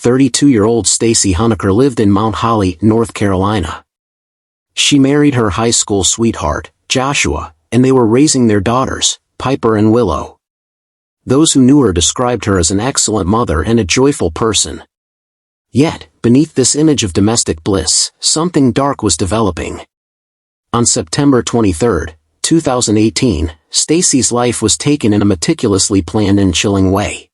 32-year-old Stacy Hunsucker lived in Mount Holly, North Carolina. She married her high school sweetheart, Joshua, and they were raising their daughters, Piper and Willow. Those who knew her described her as an excellent mother and a joyful person. Yet, beneath this image of domestic bliss, something dark was developing. On September 23, 2018, Stacy's life was taken in a meticulously planned and chilling way.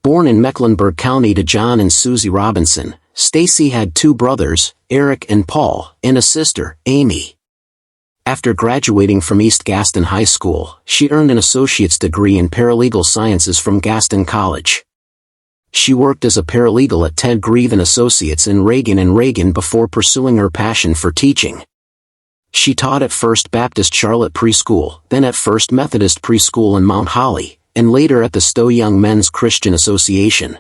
Born in Mecklenburg County to John and Susie Robinson, Stacy had two brothers, Eric and Paul, and a sister, Amy. After graduating from East Gaston High School, she earned an associate's degree in paralegal sciences from Gaston College. She worked as a paralegal at Ted Grieve & Associates in Reagan before pursuing her passion for teaching. She taught at First Baptist Charlotte Preschool, then at First Methodist Preschool in Mount Holly, and later at the Stowe Young Men's Christian Association.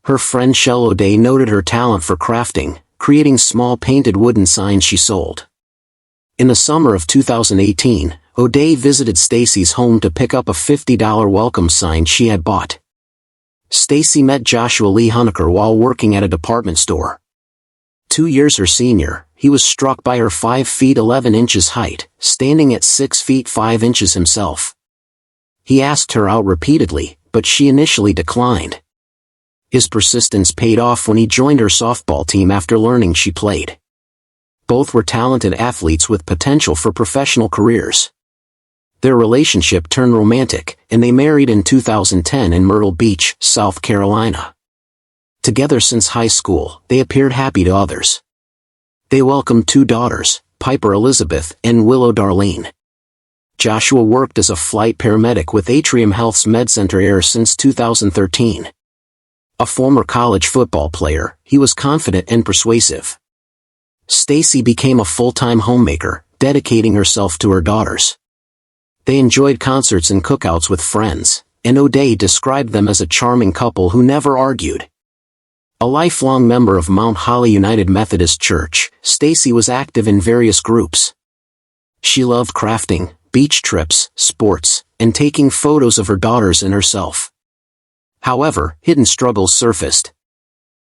Her friend Shell O'Day noted her talent for crafting, creating small painted wooden signs she sold. In the summer of 2018, O'Day visited Stacy's home to pick up a $50 welcome sign she had bought. Stacy met Joshua Lee Hunsucker while working at a department store. 2 years her senior, he was struck by her 5 feet 11 inches height, standing at 6 feet 5 inches himself. He asked her out repeatedly, but she initially declined. His persistence paid off when he joined her softball team after learning she played. Both were talented athletes with potential for professional careers. Their relationship turned romantic, and they married in 2010 in Myrtle Beach, South Carolina. Together since high school, they appeared happy to others. They welcomed 2 daughters, Piper Elizabeth and Willow Darlene. Joshua worked as a flight paramedic with Atrium Health's MedCenter Air since 2013. A former college football player, he was confident and persuasive. Stacy became a full-time homemaker, dedicating herself to her daughters. They enjoyed concerts and cookouts with friends, and O'Day described them as a charming couple who never argued. A lifelong member of Mount Holly United Methodist Church, Stacy was active in various groups. She loved crafting, beach trips, sports, and taking photos of her daughters and herself. However, hidden struggles surfaced.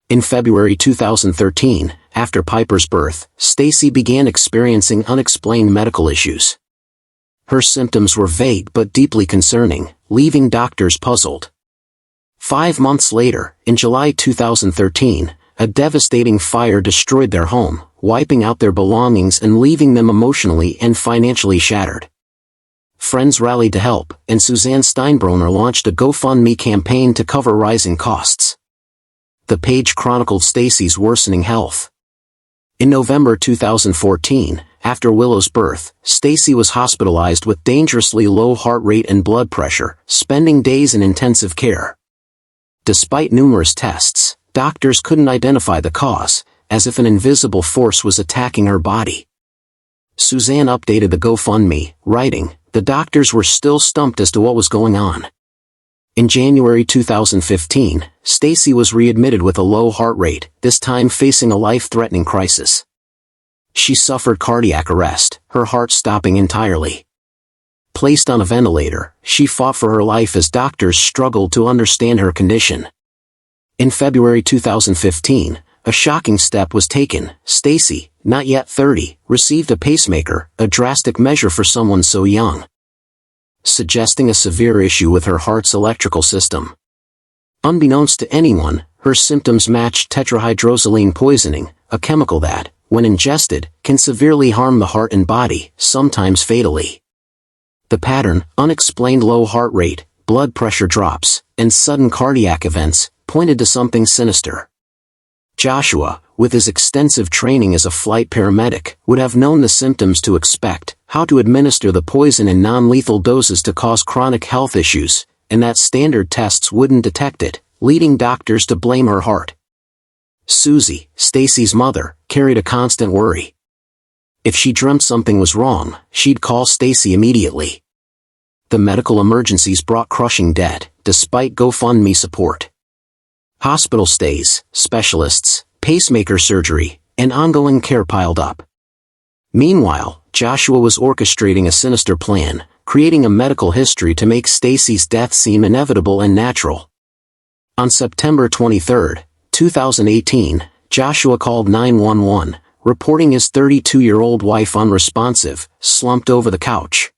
In February 2013, after Piper's birth, Stacy began experiencing unexplained medical issues. Her symptoms were vague but deeply concerning, leaving doctors puzzled. 5 months later, in July 2013, a devastating fire destroyed their home, wiping out their belongings and leaving them emotionally and financially shattered. Friends rallied to help, and Suzanne Steinbroner launched a GoFundMe campaign to cover rising costs. The page chronicled Stacy's worsening health. In November 2014, after Willow's birth, Stacy was hospitalized with dangerously low heart rate and blood pressure, spending days in intensive care. Despite numerous tests, doctors couldn't identify the cause, as if an invisible force was attacking her body. Suzanne updated the GoFundMe, writing, "The doctors were still stumped as to what was going on." In January 2015, Stacy was readmitted with a low heart rate, this time facing a life-threatening crisis. She suffered cardiac arrest, her heart stopping entirely. Placed on a ventilator, she fought for her life as doctors struggled to understand her condition. In February 2015, a shocking step was taken. Stacy, not yet 30, received a pacemaker, a drastic measure for someone so young, suggesting a severe issue with her heart's electrical system. Unbeknownst to anyone, her symptoms matched tetrahydrozoline poisoning, a chemical that, when ingested, can severely harm the heart and body, sometimes fatally. The pattern, unexplained low heart rate, blood pressure drops, and sudden cardiac events, pointed to something sinister. Joshua, with his extensive training as a flight paramedic, would have known the symptoms to expect, how to administer the poison in non-lethal doses to cause chronic health issues, and that standard tests wouldn't detect it, leading doctors to blame her heart. Susie, Stacy's mother, carried a constant worry. If she dreamt something was wrong, she'd call Stacy immediately. The medical emergencies brought crushing debt, despite GoFundMe support. Hospital stays, specialists, pacemaker surgery, and ongoing care piled up. Meanwhile, Joshua was orchestrating a sinister plan, creating a medical history to make Stacy's death seem inevitable and natural. On September 23, 2018, Joshua called 911, reporting his 32-year-old wife unresponsive, slumped over the couch.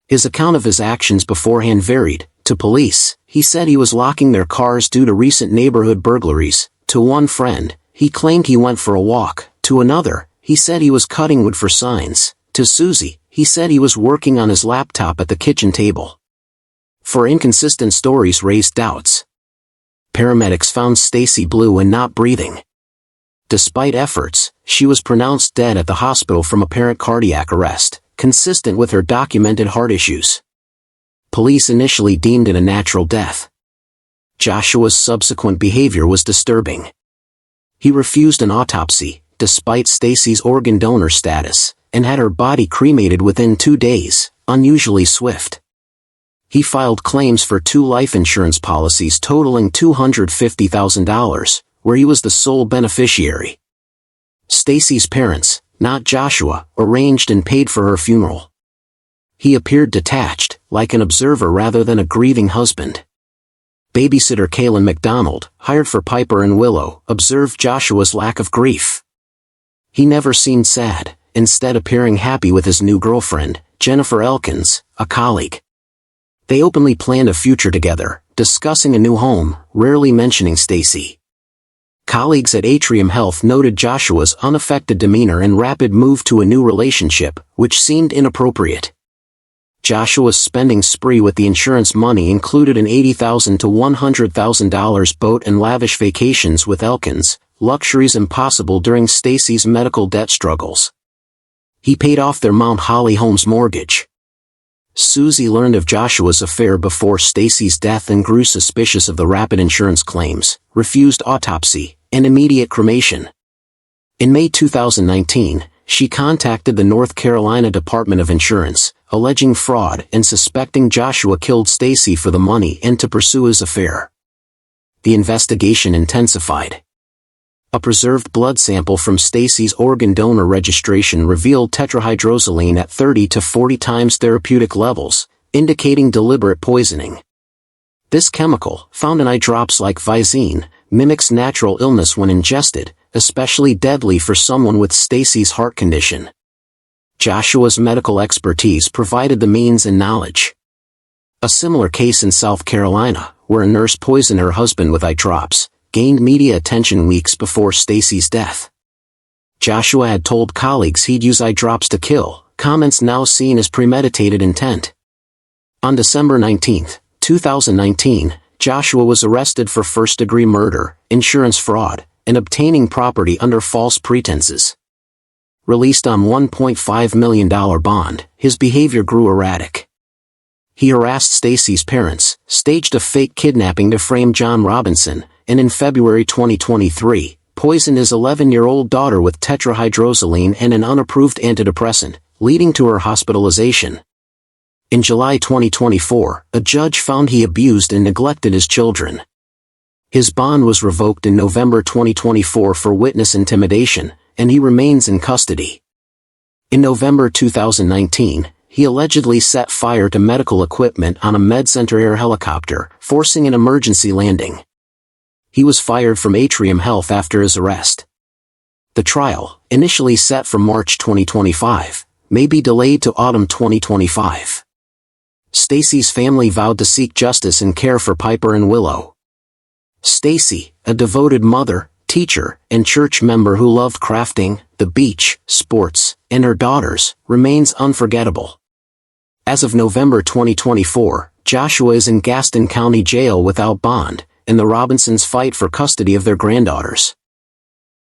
His account of his actions beforehand varied. To police, he said he was locking their cars due to recent neighborhood burglaries. To one friend, he claimed he went for a walk. To another, he said he was cutting wood for signs. To Susie, he said he was working on his laptop at the kitchen table. For inconsistent stories raised doubts. Paramedics found Stacy blue and not breathing. Despite efforts, she was pronounced dead at the hospital from apparent cardiac arrest, consistent with her documented heart issues. Police initially deemed it a natural death. Joshua's subsequent behavior was disturbing. He refused an autopsy, despite Stacy's organ donor status, and had her body cremated within 2 days, unusually swift. He filed claims for 2 life insurance policies totaling $250,000, where he was the sole beneficiary. Stacy's parents, not Joshua, arranged and paid for her funeral. He appeared detached, like an observer rather than a grieving husband. Babysitter Kaylin McDonald, hired for Piper and Willow, observed Joshua's lack of grief. He never seemed sad, instead appearing happy with his new girlfriend, Jennifer Elkins, a colleague. They openly planned a future together, discussing a new home, rarely mentioning Stacy. Colleagues at Atrium Health noted Joshua's unaffected demeanor and rapid move to a new relationship, which seemed inappropriate. Joshua's spending spree with the insurance money included an $80,000 to $100,000 boat and lavish vacations with Elkins, luxuries impossible during Stacy's medical debt struggles. He paid off their Mount Holly home's mortgage. Susie learned of Joshua's affair before Stacy's death and grew suspicious of the rapid insurance claims, refused autopsy, and immediate cremation. In May 2019, she contacted the North Carolina Department of Insurance, alleging fraud and suspecting Joshua killed Stacy for the money and to pursue his affair. The investigation intensified. A preserved blood sample from Stacy's organ donor registration revealed tetrahydrozoline at 30 to 40 times therapeutic levels, indicating deliberate poisoning. This chemical, found in eye drops like Visine, mimics natural illness when ingested, especially deadly for someone with Stacy's heart condition. Joshua's medical expertise provided the means and knowledge. A similar case in South Carolina, where a nurse poisoned her husband with eye drops, gained media attention weeks before Stacy's death. Joshua had told colleagues he'd use eye drops to kill, comments now seen as premeditated intent. On December 19, 2019, Joshua was arrested for first-degree murder, insurance fraud, and obtaining property under false pretenses. Released on $1.5 million bond, his behavior grew erratic. He harassed Stacy's parents, staged a fake kidnapping to frame John Robinson, and in February 2023, poisoned his 11-year-old daughter with tetrahydrozoline and an unapproved antidepressant, leading to her hospitalization. In July 2024, a judge found he abused and neglected his children. His bond was revoked in November 2024 for witness intimidation, and he remains in custody. In November 2019, he allegedly set fire to medical equipment on a MedCenter Air helicopter, forcing an emergency landing. He was fired from Atrium Health after his arrest. The trial, initially set for March 2025, may be delayed to autumn 2025. Stacy's family vowed to seek justice and care for Piper and Willow. Stacy, a devoted mother, teacher, and church member who loved crafting, the beach, sports, and her daughters, remains unforgettable. As of November 2024, Joshua is in Gaston County Jail without bond, and the Robinsons fight for custody of their granddaughters.